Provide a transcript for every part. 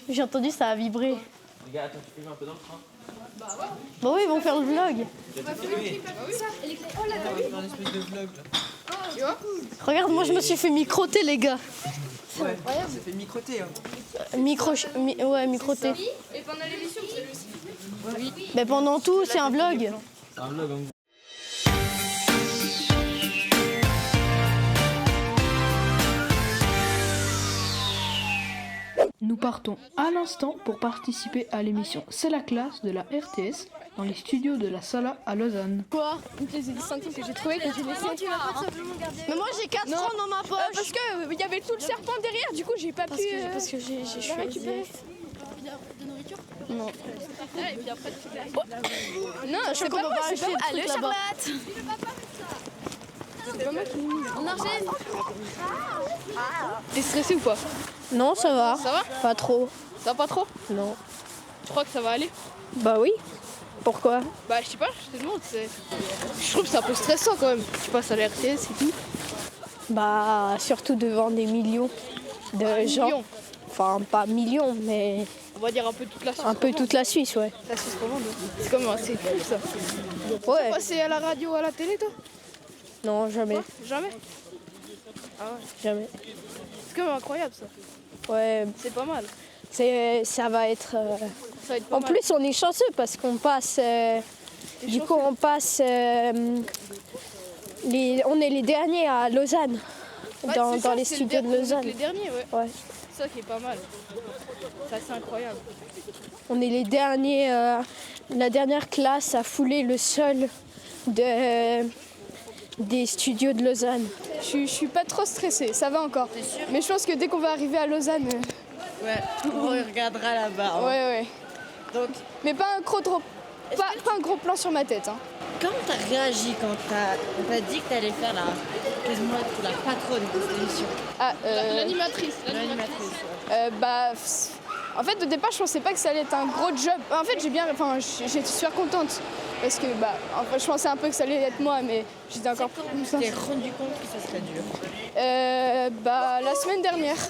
J'ai entendu, ça a vibré. Les gars, attends, tu filmes un peu dans le train. Bah oui, ils vont faire le vlog. Tu vas filmer. On va faire un espèce de vlog là. Tu vois? Regarde, moi je me suis fait microter, les gars. Ouais, ça fait microter. Hein. Ouais, microter. Et pendant l'émission, vous allez aussi. Oui. Mais pendant tout, c'est un vlog. C'est un vlog en gros. Nous partons à l'instant pour participer à l'émission C'est la classe de la RTS dans les studios de la Sala à Lausanne. Quoi? Une pièce distinctive que j'ai trouvée, que j'ai laissée. Mais moi j'ai 4 ans dans ma poche. Parce que il y avait tout le serpent derrière, du coup j'ai pas pu. Parce que j'ai choisi. De nourriture? Non. Et puis après, non, Je sais qu'on va pas acheter le Allez, truc là-bas. Charlotte! C'est pas moi qui On enchaîne. T'es stressé ou pas? Non, ça va. Ça va? Pas trop. Ça va pas trop? Non. Tu crois que ça va aller? Bah oui. Pourquoi? Bah je sais pas, je te demande. Je trouve que c'est un peu stressant quand même. Tu passes à la RTS et tout. Bah surtout devant des millions de gens. Millions. Enfin, pas millions, mais On va dire un peu toute la Suisse. un peu toute la Suisse, ouais. La Suisse romande. C'est comme c'est cool ça. Ouais. C'est à la radio, à la télé toi? Non, jamais. Jamais? Jamais. C'est quand même incroyable ça. Ouais, C'est pas mal. ça va être... Ça va être pas En mal. plus, on est chanceux parce qu'on passe... Du coup, on passe... On est les derniers à Lausanne. Ouais, Dans c'est ça, les c'est studios de vous êtes Lausanne. Les derniers, ouais. Ouais. C'est ça qui est pas mal. C'est assez incroyable. On est les derniers... la dernière classe à fouler le sol des studios de Lausanne. Je suis pas trop stressée, ça va encore. Mais je pense que dès qu'on va arriver à Lausanne, Ouais, on regardera là-bas. hein. ouais. Donc, Mais pas un gros pas un gros plan sur ma tête. Hein. comment t'as réagi quand on t'a dit que t'allais faire quasiment la patronne de cette émission? Ah, l'animatrice. L'animatrice. En fait, au départ, je pensais pas que ça allait être un gros job. En fait, j'étais super contente. Parce que, je pensais un peu que ça allait être moi, mais j'étais encore plus Tu t'es rendu compte que ça serait dur? La semaine dernière. La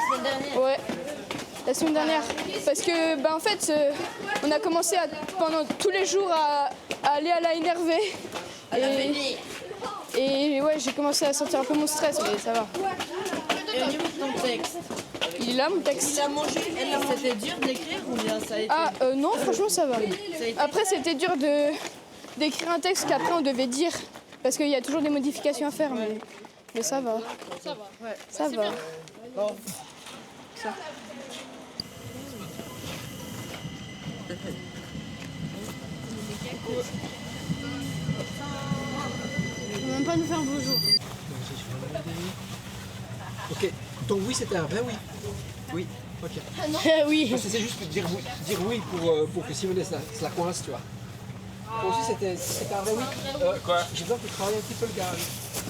semaine dernière? Ouais, la semaine dernière. Parce que, en fait, on a commencé pendant tous les jours à aller à la NRV. Et ouais, j'ai commencé à sentir un peu mon stress, mais ça va. Et au niveau de ton texte, Il est là, mon texte. il a mangé. C'était dur d'écrire ou bien ça a été? Ah, non, franchement, ça va. Ça a été- Après, c'était dur d'écrire un texte qu'après on devait dire. Parce qu'il y a toujours des modifications à faire, mais ça va. Ça va. Ouais. Ça va. Bon. Ils vont même pas nous faire bonjour. Ok, donc oui, c'était un vrai oui. Oui, ok. Oui. Parce que c'est juste dire oui pour que Simone se la coince, tu vois. Moi aussi, c'était un vrai oui. Quoi? J'ai besoin que tu travailles un petit peu le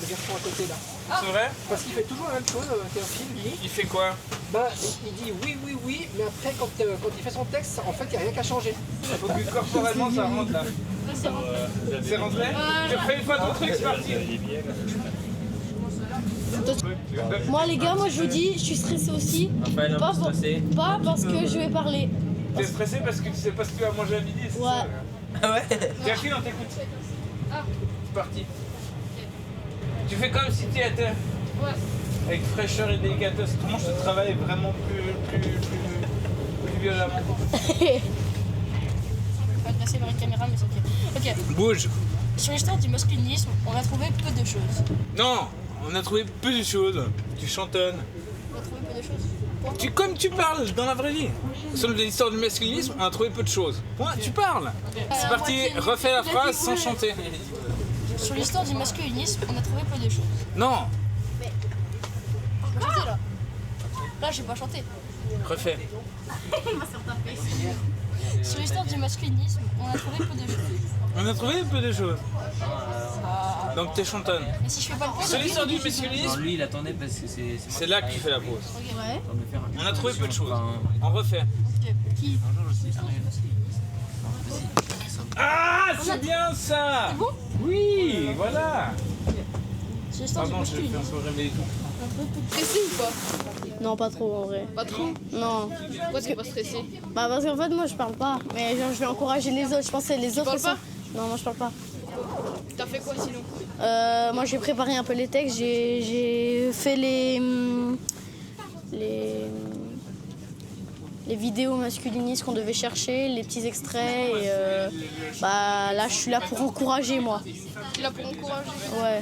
garçon à côté là. C'est vrai? Parce qu'il fait toujours la même chose, Théophile, lui. Il fait quoi? Il dit oui, mais après, quand il fait son texte, en fait, il n'y a rien qu'à changer. Il faut que corporellement ça rentre là. C'est rentré? Tu refais une fois ton truc, c'est parti. Moi les gars, je vous dis, je suis stressée aussi. Raphaël, Pas, un peu stressé. pas parce que je vais parler. T'es stressé parce que tu sais pas ce que tu vas manger à midi, c'est Ouais. ça? Ah ouais? Théophile, on t'écoute. C'est parti. Tu fais comme si tu étais. Ouais. Avec fraîcheur et délicatesse. Tu manges ce travail vraiment plus violemment. Je vais pas te passer vers une caméra, mais c'est ok. Ok. Bouge. Sur l'histoire du masculinisme, on a trouvé peu de choses. Non, on a trouvé peu de choses. Tu chantonnes. On a trouvé peu de choses. Comme tu parles dans la vraie vie. Sur l'histoire du masculinisme, on a trouvé peu de choses. Point, tu parles. C'est parti, refais la phrase sans chanter. Sur l'histoire du masculinisme, on a trouvé peu de choses. Non, J'ai pas chanté là. Là, j'ai pas chanté. refais. Sur l'histoire du masculinisme, on a trouvé peu de choses. On a trouvé peu de choses. Donc t'es chantonne. Mais si je fais pas le point, Sur l'histoire du masculinisme, Lui, il attendait parce que c'est. c'est là que tu fais la pause. Ouais. On a trouvé peu de choses. On refait. Qui? Ah, c'est bien ça. C'est bon? Oui, voilà. sur l'histoire du Pardon, je fais un masculinisme. peu rêver et tout. Stressé ou pas? Non, pas trop en vrai. Pas trop? Non. Pourquoi t'es pas stressé? Bah parce qu'en fait moi je parle pas. Mais genre, je vais encourager les autres. Je pense que les autres. parles pas? Non, moi je parle pas. T'as fait quoi sinon? Moi j'ai préparé un peu les textes. J'ai fait les vidéos masculinistes qu'on devait chercher, les petits extraits. Et bah là je suis là pour encourager moi. Tu es là pour encourager? Ouais.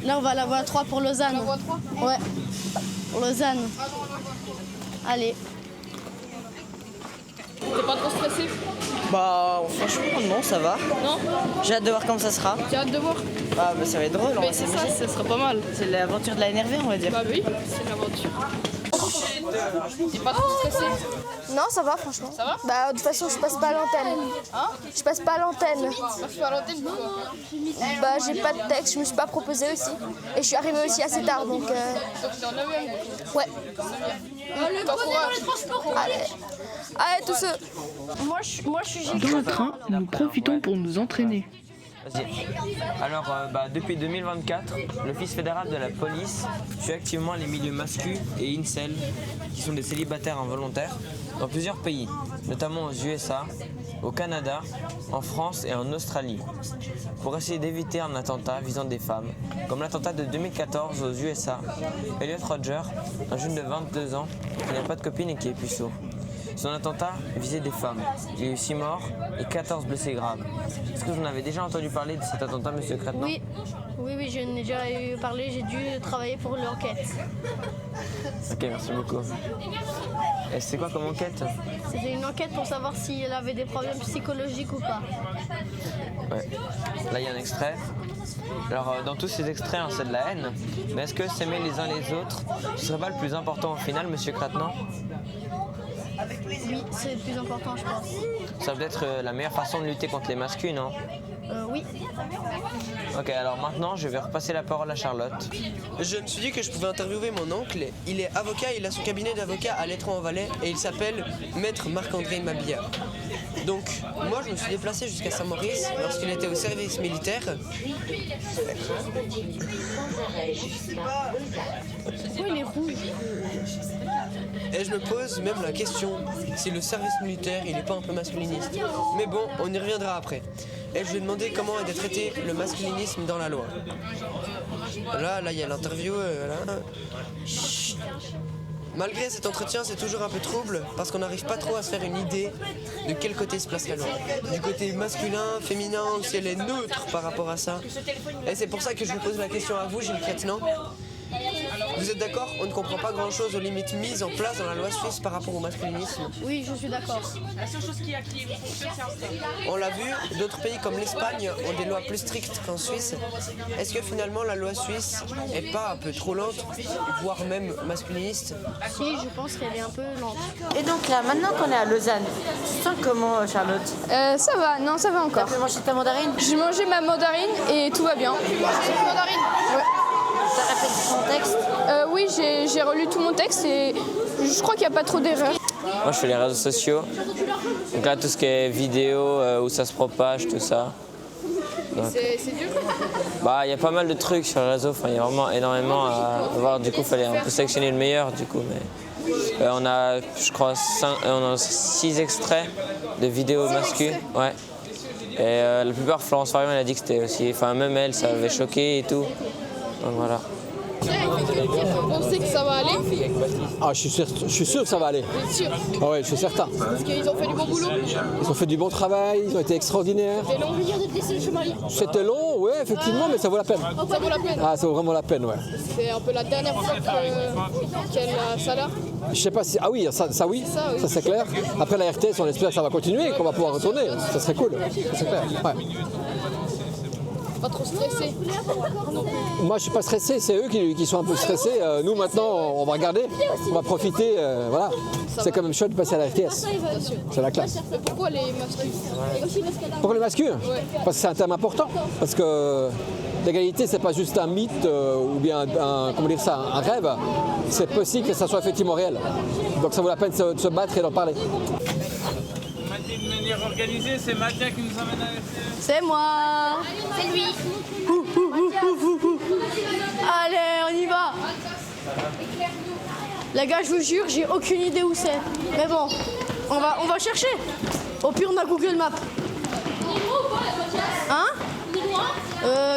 Là on va à la voie 3 pour Lausanne. La voie 3? Ouais. Pour Lausanne. Allez. T'es pas trop stressé? Bah franchement non, ça va. Non? J'ai hâte de voir comment ça sera. Tu as hâte de voir? Bah ça va être drôle, on Mais va c'est s'amuser. ça sera pas mal. C'est l'aventure de la énervée, on va dire. Bah oui, c'est une aventure. T'es pas trop stressé? Non, ça va franchement. Ça va? Bah de toute façon je passe pas à l'antenne. Hein? Je passe pas à l'antenne. Parce que à l'antenne, pourquoi? Bah j'ai pas de texte, je me suis pas proposé aussi. Et je suis arrivée aussi assez tard donc Donc t'es en 9ème. ouais. T'encourages. Allez tous ceux. Moi je suis Dans le train, nous profitons pour nous entraîner. Vas-y. Alors, depuis 2024, l'Office fédéral de la police suit activement les milieux masculins et incels, qui sont des célibataires involontaires, dans plusieurs pays, notamment aux USA, au Canada, en France et en Australie, pour essayer d'éviter un attentat visant des femmes, comme l'attentat de 2014 aux USA. Elliot Rodger, un jeune de 22 ans, qui n'a pas de copine et qui est puceau. Son attentat visait des femmes. Il y a eu 6 morts et 14 blessés graves. Est-ce que vous en avez déjà entendu parler de cet attentat, monsieur Crétin? Oui, j'en ai déjà eu parlé, j'ai dû travailler pour l'enquête. Ok, merci beaucoup. Et c'est quoi comme enquête? C'était une enquête pour savoir si elle avait des problèmes psychologiques ou pas. Ouais. Là, il y a un extrait. Alors, dans tous ces extraits, c'est de la haine. Mais est-ce que s'aimer les uns les autres, ce serait pas le plus important au final, monsieur Crétin? Oui, c'est le plus important je pense. Ça peut être la meilleure façon de lutter contre les masculins, non? Oui. Ok, alors maintenant, je vais repasser la parole à Charlotte. Je me suis dit que je pouvais interviewer mon oncle. Il est avocat, il a son cabinet d'avocat à Lettron-en-Valais et il s'appelle Maître Marc-André Mabillard. Donc, moi, je me suis déplacé jusqu'à Saint-Maurice lorsqu'il était au service militaire. Pourquoi il est rouge? Et je me pose même la question si le service militaire, il n'est pas un peu masculiniste. Mais bon, on y reviendra après. Et je lui ai demandé comment était traité le masculinisme dans la loi. Là, il y a l'interview. Chut. Malgré cet entretien, c'est toujours un peu trouble parce qu'on n'arrive pas trop à se faire une idée de quel côté se place la loi. Du côté masculin, féminin, ou si elle est neutre par rapport à ça. Et c'est pour ça que je vous pose la question à vous, Gilles Crétin. Vous êtes d'accord? On ne comprend pas grand-chose aux limites mises en place dans la loi suisse par rapport au masculinisme. Oui, je suis d'accord. On l'a vu, d'autres pays comme l'Espagne ont des lois plus strictes qu'en Suisse. Est-ce que finalement la loi suisse est pas un peu trop lente, voire même masculiniste? Si, je pense qu'elle est un peu lente. Et donc là, maintenant qu'on est à Lausanne, tu te sens comment, Charlotte? Ça va, non, ça va encore. Tu as mangé ta mandarine? J'ai mangé ma mandarine et tout va bien. Mandarine? Ouais. T'as répété ton texte? Oui, j'ai relu tout mon texte et je crois qu'il n'y a pas trop d'erreurs. Moi, je fais les réseaux sociaux. Donc là, tout ce qui est vidéo, où ça se propage, tout ça. C'est dur. Bah, il y a pas mal de trucs sur les réseaux. Enfin, il y a vraiment énormément à voir. Du coup, il fallait un peu sélectionner le meilleur, du coup. Mais on a, je crois, 6 extraits de vidéos masculines. Ouais. Et la plupart, Florence Farion, elle a dit que c'était aussi... Enfin, même elle, ça avait choqué et tout. Donc voilà. Vous pensez que ça va aller? Ah, je suis sûr que ça va aller. Vous êtes sûr? Ah ouais, je suis certain. Parce qu'ils ont fait du bon boulot. Ils ont fait du bon travail, ils ont été extraordinaires. C'est long. C'était long, ouais, effectivement, mais ça vaut la peine. Ça vaut la peine. Ah, ça vaut vraiment la peine, ouais. C'est un peu la dernière fois qu'elle a ça là. Je sais pas si... Ah oui, ça oui, Ça, oui. ça c'est clair. Après la RTS, on espère que ça va continuer, qu'on va pouvoir retourner. Ça serait cool, ça c'est clair. Ouais. Pas trop stressé. Moi, je suis pas stressé, c'est eux qui sont un peu stressés. Nous, maintenant, on va regarder, on va profiter, voilà. C'est quand même chouette de passer à la RTS. C'est la classe. Mais pourquoi les masculins? Pour les masculins, parce que c'est un thème important. Parce que l'égalité, c'est pas juste un mythe ou bien un rêve. C'est possible que ça soit effectivement réel. Donc ça vaut la peine de se battre et d'en parler. De manière organisée, c'est Mathia qui nous emmène à l'FTS. C'est moi. C'est lui. Allez, on y va. Les gars, je vous jure, j'ai aucune idée où c'est. Mais bon, on va chercher. Au pire, on a Google Maps. Hein?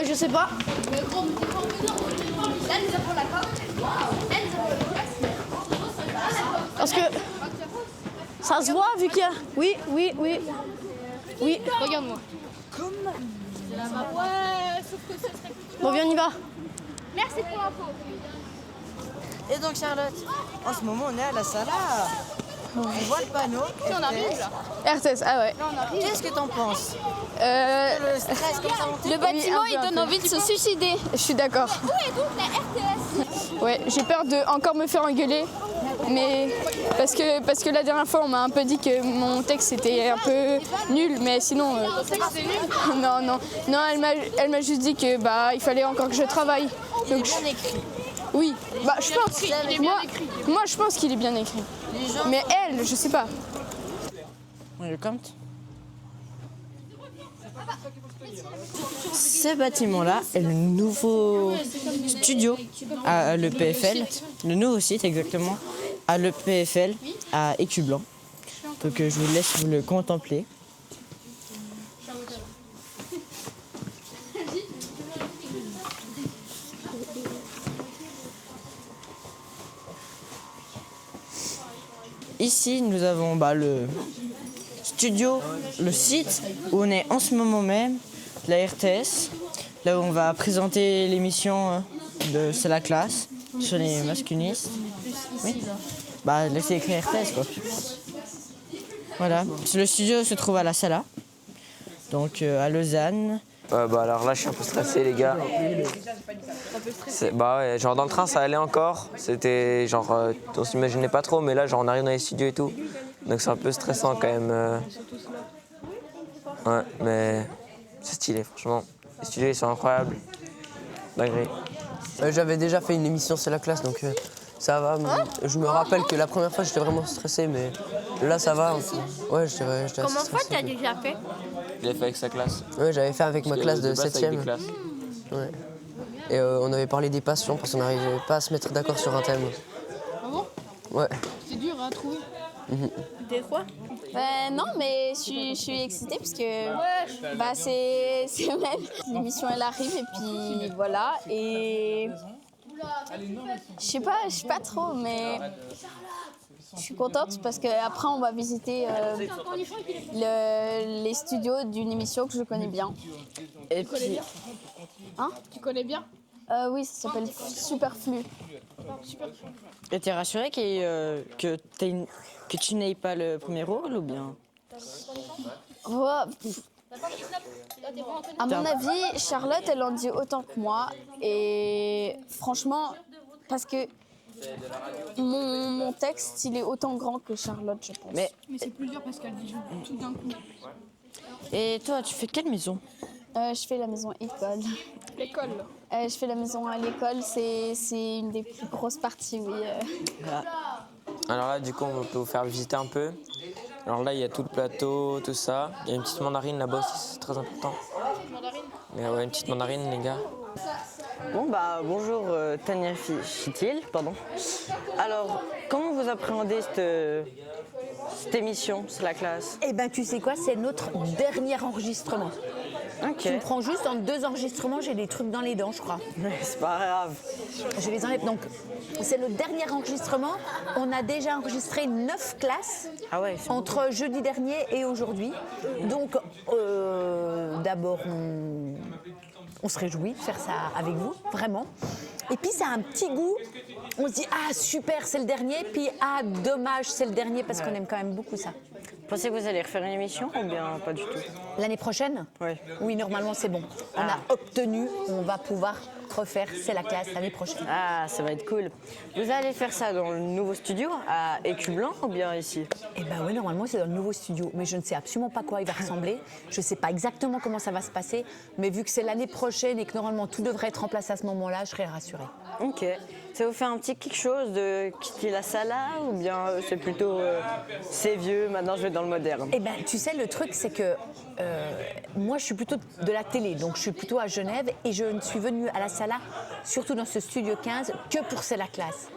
Je sais pas. Parce que ça se voit vu qu'il y a... Oui. Regarde-moi. Bon, viens, on y va. Merci pour l'info. Et donc Charlotte, en ce moment on est à la salle. On voit le panneau. On arrive là. RTS, ah ouais. Qu'est-ce que t'en penses? Le stress comme ça monter. Le bâtiment, il donne envie de se suicider. Je suis d'accord. Où est donc la RTS? Ouais, j'ai peur de encore me faire engueuler. Mais parce que la dernière fois, on m'a un peu dit que mon texte était un peu nul. Mais sinon... Non, elle m'a juste dit que il fallait encore que je travaille. Donc, Bien écrit. oui, je pense. Moi, je pense qu'il est bien écrit. Mais elle, je sais pas. Ce bâtiment-là est le nouveau studio à l'EPFL, le nouveau site exactement, à l'EPFL à Écublanc. Donc je vous laisse vous le contempler. Ici, nous avons le studio, le site où on est en ce moment même, la RTS, là où on va présenter l'émission de C'est la classe sur les masculinistes. Oui. Là c'est écrit RTS quoi. Voilà, le studio se trouve à la Sala, donc à Lausanne. Alors là, je suis un peu stressé, les gars. Ouais, genre dans le train, ça allait encore. C'était genre, on s'imaginait pas trop, mais là, genre, on arrive dans les studios et tout. Donc c'est un peu stressant quand même. Ouais, mais c'est stylé, franchement. Les studios, ils sont incroyables. Dinguerie. J'avais déjà fait une émission C'est la classe, donc ça va. Je me rappelle que la première fois, j'étais vraiment stressé, mais là, ça va. Ouais, j'étais assez Combien de fois stressé. t'as déjà fait? Il a fait avec sa classe. Ouais, j'avais fait avec ma classe de base, avec 7e. des classes. Ouais. Et on avait parlé des passions parce qu'on n'arrivait pas à se mettre d'accord sur un thème. Ah bon? Ouais. C'est dur à trouver. Des fois? Non, mais je suis excitée parce que c'est même l'émission elle arrive et puis voilà et je sais pas trop mais je suis contente parce qu'après on va visiter les studios d'une émission que je connais bien. Et puis, Tu connais bien? Oui, ça s'appelle Superflu. et t'es rassurée que tu n'aies pas le premier rôle ou bien? Ouais. À mon avis, Charlotte, elle en dit autant que moi. Et franchement, parce que mon texte, il est autant grand que Charlotte, je pense. Mais c'est plus dur parce qu'elle dit tout d'un coup. et toi, tu fais quelle maison? Je fais la maison école. L'école. Je fais la maison à l'école, c'est une des plus grosses parties, oui. Alors là, du coup, on peut vous faire visiter un peu. Alors là, il y a tout le plateau, tout ça. Il y a une petite mandarine là-bas aussi, c'est très important. Mais ouais, une petite mandarine, les gars. Bon bonjour Tania Chitil, pardon. Alors, comment vous appréhendez cette émission, C'est la classe? Eh ben tu sais quoi, c'est notre dernier enregistrement. Ok. Tu me prends juste en 2 enregistrements, j'ai des trucs dans les dents, je crois. C'est pas grave. Je les enlève. Donc, c'est le dernier enregistrement. On a déjà enregistré 9 classes entre jeudi dernier et aujourd'hui. Donc, d'abord, on se réjouit de faire ça avec vous, vraiment. Et puis, ça a un petit goût. On se dit, ah, super, c'est le dernier. Puis, ah, dommage, c'est le dernier, parce qu'on aime quand même beaucoup ça. Pensez que vous allez refaire une émission ou bien pas du tout? L'année prochaine? Oui. Oui, normalement, c'est bon. On a obtenu, on va pouvoir refaire C'est la classe l'année prochaine. Ah, ça va être cool. Vous allez faire ça dans le nouveau studio à Écublanc ou bien ici? Eh ben oui, normalement, c'est dans le nouveau studio. Mais je ne sais absolument pas à quoi il va ressembler. Je ne sais pas exactement comment ça va se passer. Mais vu que c'est l'année prochaine et que normalement tout devrait être en place à ce moment-là, je serai rassurée. Ok. Ça vous fait un petit quelque chose de quitter la Sala ou bien c'est plutôt c'est vieux, maintenant je vais dans le moderne? Eh ben, tu sais, le truc, c'est que moi, je suis plutôt de la télé, donc je suis plutôt à Genève et je ne suis venue à la Sala, surtout dans ce studio 15, que pour C'est la classe.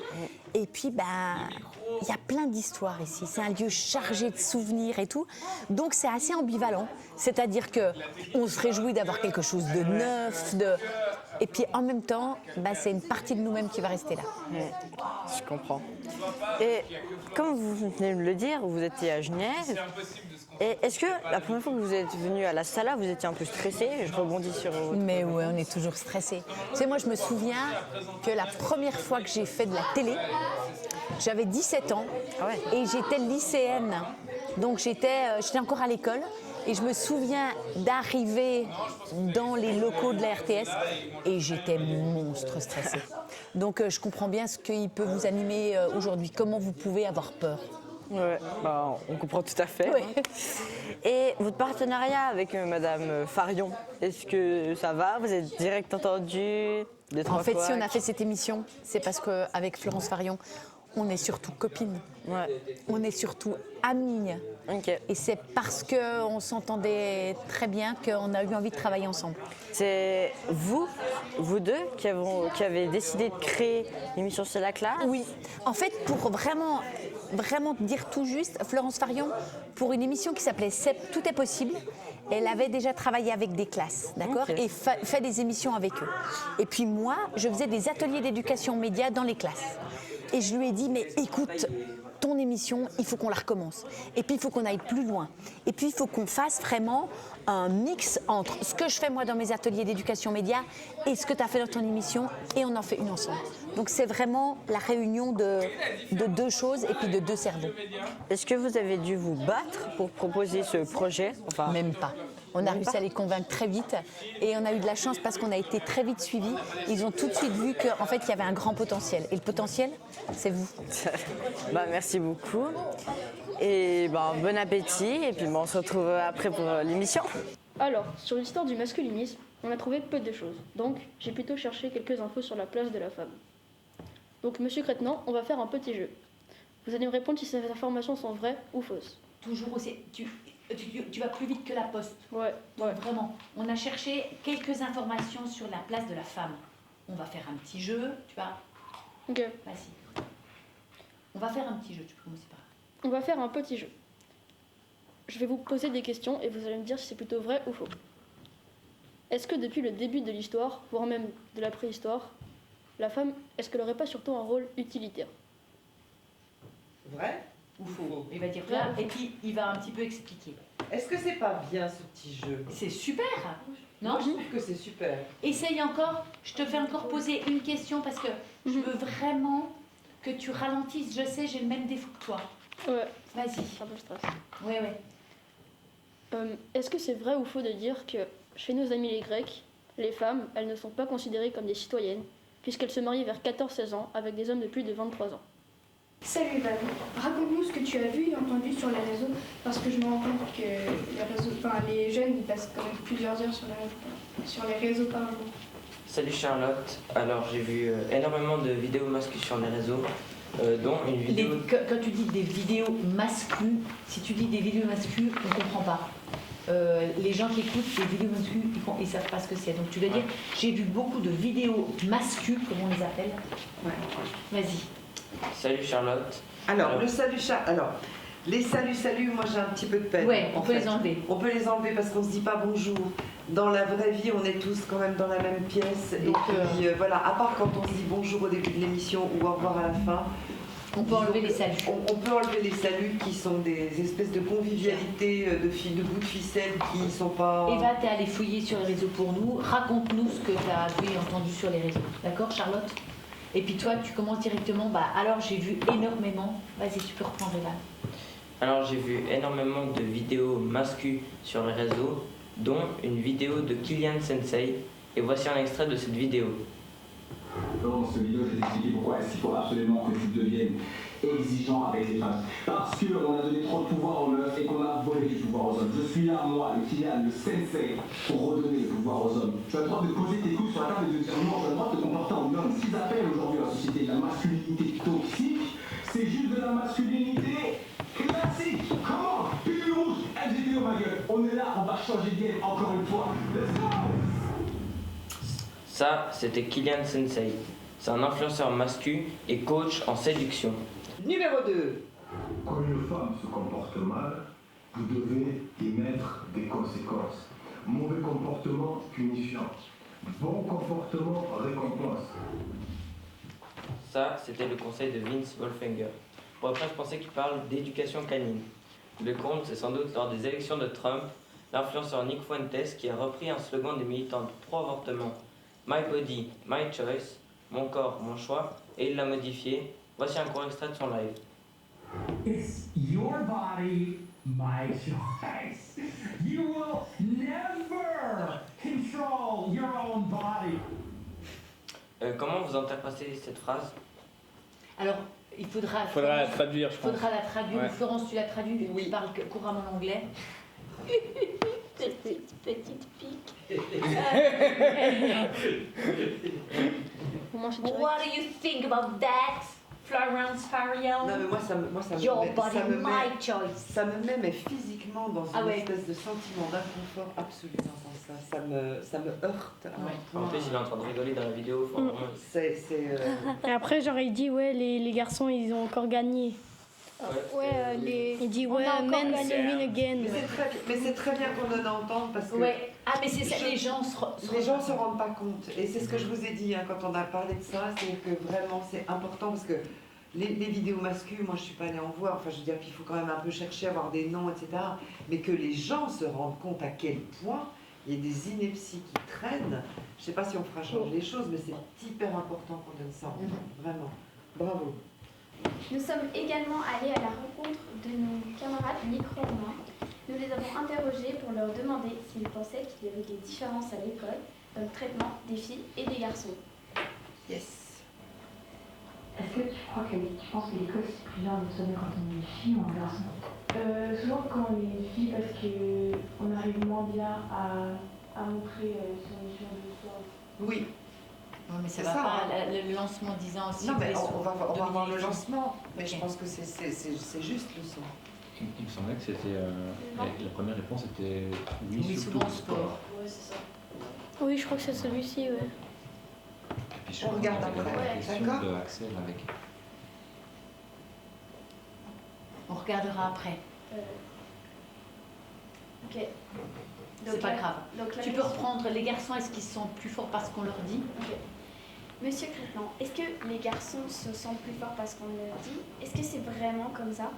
Et puis, il y a plein d'histoires ici. C'est un lieu chargé de souvenirs et tout. Donc, c'est assez ambivalent. C'est-à-dire qu'on se réjouit d'avoir quelque chose de neuf. Et puis, en même temps, c'est une partie de nous-mêmes qui va rester là. Je comprends. Et comme vous venez de le dire, vous étiez à Genève. Et est-ce que la première fois que vous êtes venu à la Sala, vous étiez un peu stressé? Je rebondis sur votre... Mais oui, on est toujours stressé. Tu sais, moi, je me souviens que la première fois que j'ai fait de la télé, j'avais 17 ans et j'étais lycéenne. Donc, j'étais encore à l'école. Et je me souviens d'arriver dans les locaux de la RTS et j'étais monstre stressée. Donc, je comprends bien ce qui peut vous animer aujourd'hui. Comment vous pouvez avoir peur? Ouais, on comprend tout à fait. Ouais. Et votre partenariat avec Madame Farion, est-ce que ça va? Vous êtes direct entendu? En fait, si on a fait cette émission, c'est parce qu'avec Florence Farion, on est surtout copines. Ouais. On est surtout amies. Okay. Et c'est parce qu'on s'entendait très bien qu'on a eu envie de travailler ensemble. C'est vous deux, qui avez décidé de créer l'émission C'est la classe? Oui. En fait, pour vraiment dire tout juste, Florence Farion, pour une émission qui s'appelait Tout est possible, elle avait déjà travaillé avec des classes, d'accord, et fait des émissions avec eux. Et puis moi, je faisais des ateliers d'éducation média dans les classes. Et je lui ai dit, mais écoute, ton émission, il faut qu'on la recommence. Et puis, il faut qu'on aille plus loin. Et puis, il faut qu'on fasse vraiment un mix entre ce que je fais moi dans mes ateliers d'éducation média et ce que tu as fait dans ton émission, et on en fait une ensemble. Donc, c'est vraiment la réunion de deux choses et puis de deux cerveaux. Est-ce que vous avez dû vous battre pour proposer ce projet? Enfin, même pas. On a réussi à les convaincre très vite et on a eu de la chance parce qu'on a été très vite suivis. Ils ont tout de suite vu qu'en fait, il y avait un grand potentiel. Et le potentiel, c'est vous. Merci beaucoup. Et bon appétit. Et puis on se retrouve après pour l'émission. Alors, sur l'histoire du masculinisme, on a trouvé peu de choses. Donc, j'ai plutôt cherché quelques infos sur la place de la femme. Donc, Monsieur Crétenant, on va faire un petit jeu. Vous allez me répondre si ces informations sont vraies ou fausses. Toujours aussi... Tu vas plus vite que la poste. Ouais. Vraiment. On a cherché quelques informations sur la place de la femme. On va faire un petit jeu, tu vois. Ok. Vas-y. On va faire un petit jeu, tu peux commencer par là. On va faire un petit jeu. Je vais vous poser des questions et vous allez me dire si c'est plutôt vrai ou faux. Est-ce que depuis le début de l'histoire, voire même de la préhistoire, la femme, est-ce qu'elle n'aurait pas surtout un rôle utilitaire? Vrai ou faux? Il va dire là, et puis il va un petit peu expliquer. Est-ce que c'est pas bien ce petit jeu? C'est super. Non, moi, je trouve que c'est super. Essaye encore, je te fais encore poser une question parce que je veux vraiment que tu ralentisses. Je sais, j'ai le même défaut que toi. Ouais. Vas-y. C'est un peu stress. Ouais. Est-ce que c'est vrai ou faux de dire que chez nos amis les Grecs, les femmes, elles ne sont pas considérées comme des citoyennes puisqu'elles se marient vers 14-16 ans avec des hommes de plus de 23 ans? Salut Van, raconte-nous ce que tu as vu et entendu sur les réseaux, parce que je me rends compte que les jeunes ils passent quand même plusieurs heures sur les réseaux par jour. Salut Charlotte, alors j'ai vu énormément de vidéos masculines sur les réseaux, dont une vidéo... Quand tu dis des vidéos masculines, si tu dis des vidéos masculines, on ne comprend pas. Les gens qui écoutent des vidéos masculines, ils ne savent pas ce que c'est. Donc tu dois dire, j'ai vu beaucoup de vidéos masculines, comme on les appelle. Ouais. Vas-y. Salut Charlotte. Alors, le salut alors, les salut, moi j'ai un petit peu de peine. Ouais, on peut les enlever. On peut les enlever parce qu'on se dit pas bonjour. Dans la vraie vie, on est tous quand même dans la même pièce. Donc, et puis voilà, à part quand on se dit bonjour au début de l'émission ou au revoir à la fin. On peut enlever les saluts. On peut enlever les saluts qui sont des espèces de convivialité, de bouts de ficelle qui sont pas... Eva, t'es allée fouiller sur les réseaux pour nous. Raconte-nous ce que tu as vu et entendu sur les réseaux. D'accord, Charlotte? Et puis toi, tu commences directement. Alors, j'ai vu énormément. Vas-y, tu peux reprendre Eva. Alors, j'ai vu énormément de vidéos masculines sur les réseaux, dont une vidéo de Kylian Sensei. Et voici un extrait de cette vidéo. Dans cette vidéo, je vais t'expliquer pourquoi il faut absolument que tu deviennes exigeant avec les femmes. Parce qu'on a donné trop de pouvoir aux meufs et qu'on a volé du pouvoir aux hommes. Je suis là, moi, le Kylian, le sensei, pour redonner le pouvoir aux hommes. Tu as le droit de poser tes couilles sur la table et de dire non, tu as le droit de te comporter en homme. Ce qu'ils appellent aujourd'hui la société la masculinité toxique, c'est juste de la masculinité classique. Comment? Pull rouge, LGBTO ma gueule. On est là, on va changer de game encore une fois. Let's go! Ça, c'était Kylian Sensei. C'est un influenceur masculin et coach en séduction. Numéro 2. Quand une femme se comporte mal, vous devez y mettre des conséquences. Mauvais comportement, punition. Bon comportement, récompense. Ça, c'était le conseil de Vince Wolfinger. Pour après, je pensais qu'il parle d'éducation canine. Le compte, c'est sans doute lors des élections de Trump, l'influenceur Nick Fuentes qui a repris un slogan des militants pro-avortement. My body, my choice, mon corps, mon choix, et il l'a modifié. Voici un court extrait de son live. It's your body, my choice. You will never control your own body. Comment vous interprétez cette phrase? Alors, il faudra la traduire, je pense. Faudra la traduire. Ouais. Florence, tu la traduis, vu que tu parles couramment l'anglais. Petite pique. What do you think about that, Florence Fariel? Non mais moi ça me Your met, body, my choice. Ça me met mais physiquement dans une espèce de sentiment d'inconfort absolu dans ça. Ça me heurte. En plus, il est en train de rigoler dans la vidéo. Et après, j'aurais dit, ouais, les garçons, ils ont encore gagné. Il dit, ouais, men win again. Mais c'est très bien qu'on en entende parce que. Ouais. Ah, mais c'est ça, les gens se rendent pas compte. Et c'est ce que je vous ai dit quand on a parlé de ça, c'est que vraiment c'est important parce que les vidéos masculines, moi je suis pas allée en voir, enfin je veux dire, il faut quand même un peu chercher, avoir des noms, etc. Mais que les gens se rendent compte à quel point il y a des inepties qui traînent. Je sais pas si on fera changer les choses, mais c'est hyper important qu'on donne ça, vraiment. Bravo. Nous sommes également allés à la rencontre de nos camarades micro-romains. Nous les avons interrogés pour leur demander s'ils pensaient qu'il y avait des différences à l'école dans le traitement des filles et des garçons. Yes. Est-ce que tu penses que l'école c'est plus dur de sonner quand on est une fille ou un garçon? Souvent quand on est une fille parce qu'on arrive moins bien à montrer son mission de soi. Oui. Non, mais ça C'est va ça, pas, hein. le lancement 10 ans aussi. Non, mais on va voir le lancement, mais je pense que c'est juste le son. Il me semblait que c'était. La première réponse était oui, souvent sport. Ouais, c'est ça. Oui, je crois que c'est celui-ci, ouais. Et puis je On regarde crois après, la question d'accord de Axel avec. On regardera après. Ok. C'est pas grave. Donc, Tu peux reprendre les garçons, est-ce qu'ils sont plus forts parce qu'on leur dit? Ok. Monsieur Crépelan, est-ce que les garçons se sentent plus forts parce qu'on leur dit? Est-ce que c'est vraiment comme ça?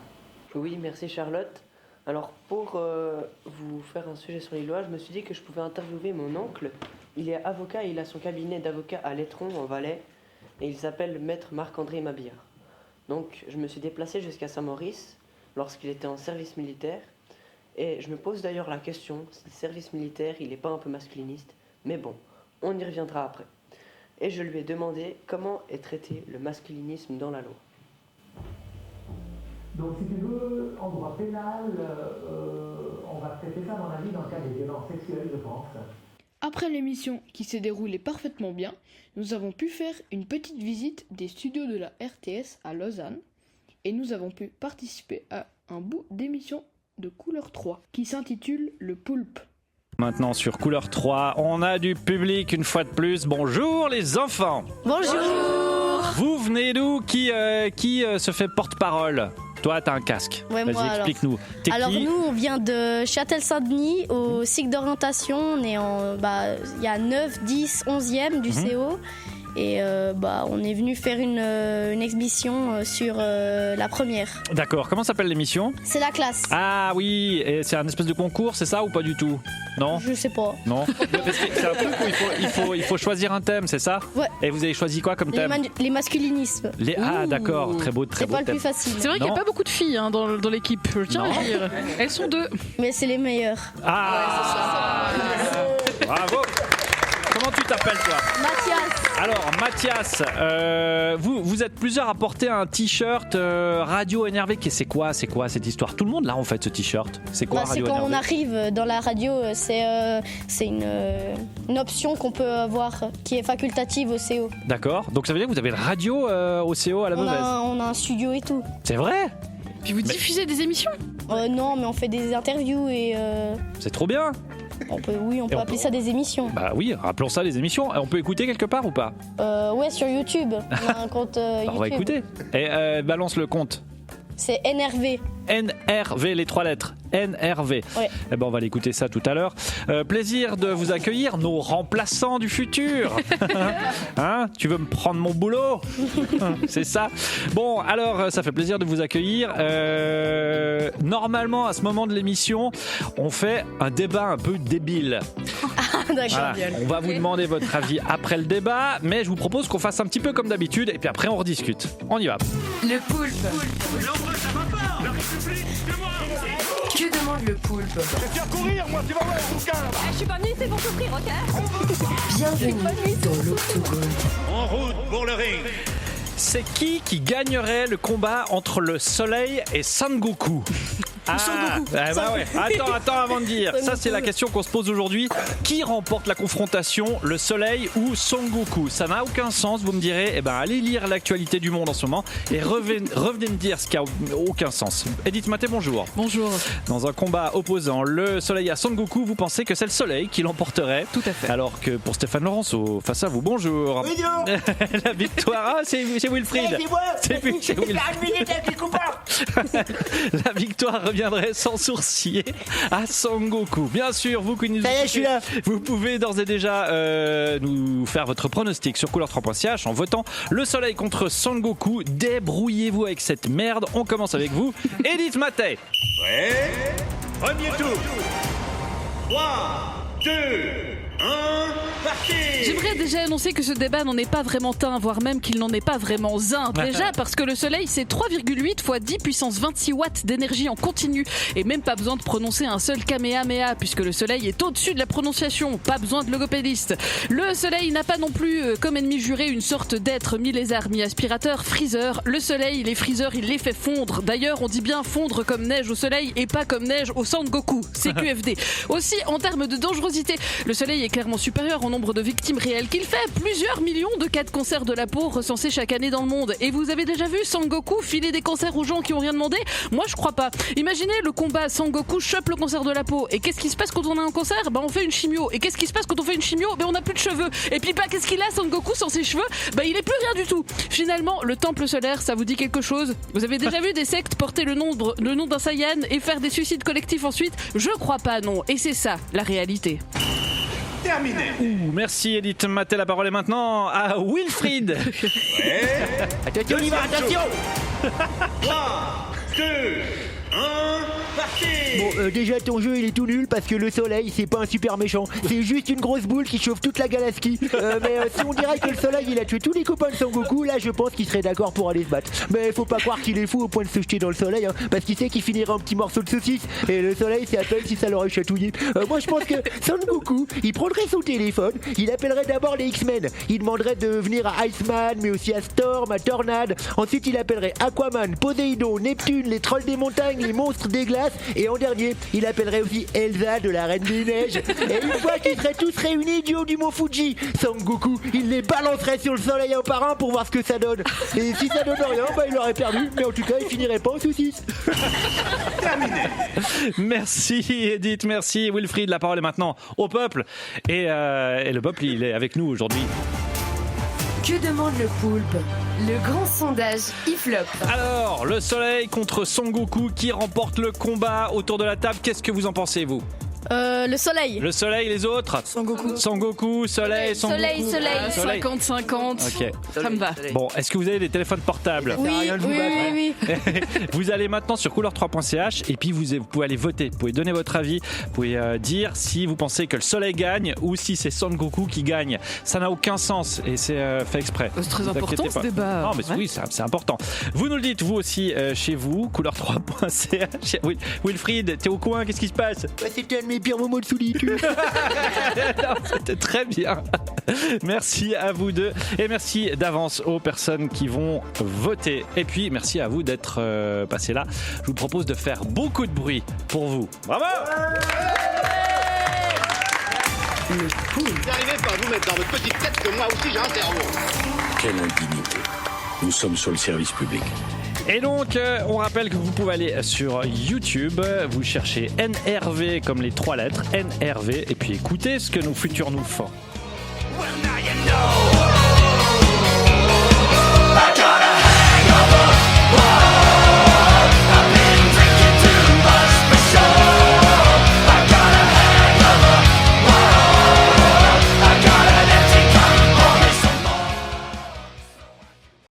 Oui, merci Charlotte. Alors pour vous faire un sujet sur les lois, je me suis dit que je pouvais interviewer mon oncle. Il est avocat et il a son cabinet d'avocat à Lettron en Valais et il s'appelle Maître Marc-André Mabillard. Donc je me suis déplacé jusqu'à Saint-Maurice lorsqu'il était en service militaire et je me pose d'ailleurs la question si le service militaire il n'est pas un peu masculiniste, mais bon, on y reviendra après. Et je lui ai demandé comment est traité le masculinisme dans la loi. Donc si tu veux, en droit pénal, on va traiter ça dans la vie dans le cas des violences sexuelles, je pense. Après l'émission qui s'est déroulée parfaitement bien, nous avons pu faire une petite visite des studios de la RTS à Lausanne et nous avons pu participer à un bout d'émission de Couleur 3 qui s'intitule Le Poulpe. Maintenant sur Couleur 3, on a du public une fois de plus. Bonjour les enfants. Bonjour. Vous venez d'où? Qui se fait porte-parole? Toi, t'as un casque. Ouais, vas-y, moi, explique-nous. T'es alors qui? nous, on vient de Châtel-Saint-Denis au cycle d'orientation. On est il y a 9, 10, 11e du CO. Et on est venu faire une exhibition sur la première. D'accord, comment s'appelle l'émission? C'est la classe. Ah oui, et c'est un espèce de concours, c'est ça ou pas du tout? Non? Je sais pas. Non. C'est un truc où il faut choisir un thème, c'est ça? Ouais. Et vous avez choisi quoi comme thème? Les masculinismes. Ah d'accord, très beau C'est pas le thème. plus facile. C'est vrai qu'il n'y a pas beaucoup de filles dans l'équipe, je tiens à le dire. Elles sont 2. Mais c'est les meilleures. Ah, bravo. Comment tu t'appelles toi? Mathias. Alors Mathias, vous êtes plusieurs à porter un t-shirt Radio Énervé. C'est quoi cette histoire? Tout le monde là en fait ce t-shirt. C'est quoi C'est Radio quand Énervé? on arrive dans la radio, c'est une option qu'on peut avoir qui est facultative au CO. D'accord. Donc ça veut dire que vous avez une radio au CO à la mauvaise. On a un studio et tout. C'est vrai? Puis vous diffusez des émissions? Non, mais on fait des interviews et. C'est trop bien. On peut appeler ça des émissions. Bah oui, rappelons ça des émissions. On peut écouter quelque part ou pas? Ouais, sur YouTube. On a un compte YouTube. On va écouter. Et balance le compte. C'est NRV. NRV, les 3 lettres. NRV. Ouais. Eh ben, on va l'écouter ça tout à l'heure. Plaisir de vous accueillir, nos remplaçants du futur. Hein? Tu veux me prendre mon boulot? C'est ça. Bon, alors, ça fait plaisir de vous accueillir. Normalement, à ce moment de l'émission, on fait un débat un peu débile. Voilà. On va vous demander votre avis après le débat, mais je vous propose qu'on fasse un petit peu comme d'habitude, et puis après on rediscute. On y va. Le poulpe. Que demande le poulpe? Je vais faire courir, moi, tu vas voir le bouquin. Je suis pas venue ici pour souffrir, ok? Bienvenue dans l'Octogone. En route pour le ring. C'est qui gagnerait le combat entre le Soleil et Sangoku? Bah ouais. Attends avant de dire. Ça, c'est la question qu'on se pose aujourd'hui. Qui remporte la confrontation, le Soleil ou Son Goku? Ça n'a aucun sens, vous me direz. Eh ben, allez lire l'actualité du monde en ce moment et revenez me dire ce qui a aucun sens. Edith Maté, bonjour. Bonjour. Dans un combat opposant le Soleil à Son Goku, vous pensez que c'est le Soleil qui l'emporterait? Tout à fait. Alors que pour Stéphane Laurenceau, face à vous, bonjour. La victoire, c'est Wilfried. C'est Wilfried. La victoire reviendrait sans sourciller à Sangoku. Bien sûr, vous qui nous écoutez, vous pouvez d'ores et déjà nous faire votre pronostic sur couleur3.ch en votant le Soleil contre Sangoku. Débrouillez-vous avec cette merde. On commence avec vous, Edith Maté. Ouais. Premier tour. 3, 2, 1, parti. J'aimerais déjà annoncer que ce débat n'en est pas vraiment un, voire même qu'il n'en est pas vraiment un. Déjà parce que le Soleil, c'est 3,8 fois 10 puissance 26 watts d'énergie en continu. Et même pas besoin de prononcer un seul Kamehameha, puisque le Soleil est au-dessus de la prononciation. Pas besoin de logopédiste. Le Soleil n'a pas non plus comme ennemi juré une sorte d'être mi-lézard, mi-aspirateur, Freezer. Le Soleil, les Freezer, il les fait fondre. D'ailleurs, on dit bien fondre comme neige au Soleil et pas comme neige au Sangoku. C'est QFD. Aussi, en termes de dangerosité, le Soleil est clairement supérieur au nombre de victimes réelles qu'il fait. Plusieurs millions de cas de cancer de la peau recensés chaque année dans le monde. Et vous avez déjà vu Sangoku filer des cancers aux gens qui ont rien demandé? Moi, je crois pas. Imaginez le combat Sangoku chope le cancer de la peau. Et qu'est-ce qui se passe quand on a un cancer? Bah, on fait une chimio. Et qu'est-ce qui se passe quand on fait une chimio? Bah, on n'a plus de cheveux. Et puis, qu'est-ce qu'il a Sangoku sans ses cheveux? Bah, il est plus rien du tout. Finalement, le temple solaire, ça vous dit quelque chose? Vous avez déjà vu des sectes porter le nom d'un Saiyan et faire des suicides collectifs ensuite? Je crois pas, non. Et c'est ça, la réalité. Terminé. Merci Edith Maté, la parole est maintenant à Wilfried. Attention, on y va, attention. 3, 2, 1, parti. Bon, déjà ton jeu il est tout nul parce que le Soleil c'est pas un super méchant, c'est juste une grosse boule qui chauffe toute la galaxie. Mais si on dirait que le Soleil il a tué tous les copains de Sangoku, là je pense qu'il serait d'accord pour aller se battre. Mais faut pas croire qu'il est fou au point de se jeter dans le Soleil, hein, parce qu'il sait qu'il finirait un petit morceau de saucisse. Et le Soleil c'est à peine si ça l'aurait chatouillé. Moi je pense que Sangoku il prendrait son téléphone, il appellerait d'abord les X-Men, il demanderait de venir à Iceman mais aussi à Storm, à Tornade. Ensuite il appellerait Aquaman, Poséidon, Neptune, les trolls des montagnes, les monstres des glaces. Et en dernier, il appellerait aussi Elsa de la Reine des Neiges. Et une fois qu'ils seraient tous réunis du haut du mont Fuji, Sangoku, il les balancerait sur le Soleil un par un pour voir ce que ça donne. Et si ça donne rien, bah il aurait perdu. Mais en tout cas, il finirait pas en saucisse. Merci Edith, merci Wilfried. La parole est maintenant au peuple. Et le peuple, il est avec nous aujourd'hui. Que demande le poulpe? Le grand sondage IFLOP. Alors, le Soleil contre Sangoku, qui remporte le combat autour de la table? Qu'est-ce que vous en pensez, vous? Le Soleil. Le Soleil, les autres? Sangoku, Soleil, Sangoku. Soleil. 50-50. Ok. Ça me va. Bon, est-ce que vous avez des téléphones portables? Oui. Vous allez maintenant sur couleur3.ch et puis vous pouvez aller voter. Vous pouvez donner votre avis. Vous pouvez dire si vous pensez que le Soleil gagne ou si c'est Sangoku qui gagne. Ça n'a aucun sens et c'est fait exprès. C'est très important ce débat. Non, mais oui, c'est important. Vous nous le dites, vous aussi, chez vous, couleur3.ch. Wilfried, t'es au coin, qu'est-ce qui se passe? C'était un de mes les pires moments de solitude. Non, c'était très bien. Merci à vous deux et merci d'avance aux personnes qui vont voter. Et puis merci à vous d'être passés là. Je vous propose de faire beaucoup de bruit pour vous. Bravo! Vous arrivez par vous mettre dans votre petite tête que moi aussi j'ai un cerveau. Quelle indignité. Nous sommes sur le service public. Et donc, on rappelle que vous pouvez aller sur YouTube, vous cherchez NRV comme les 3 lettres, NRV, et puis écoutez ce que nos futurs nous font. Well,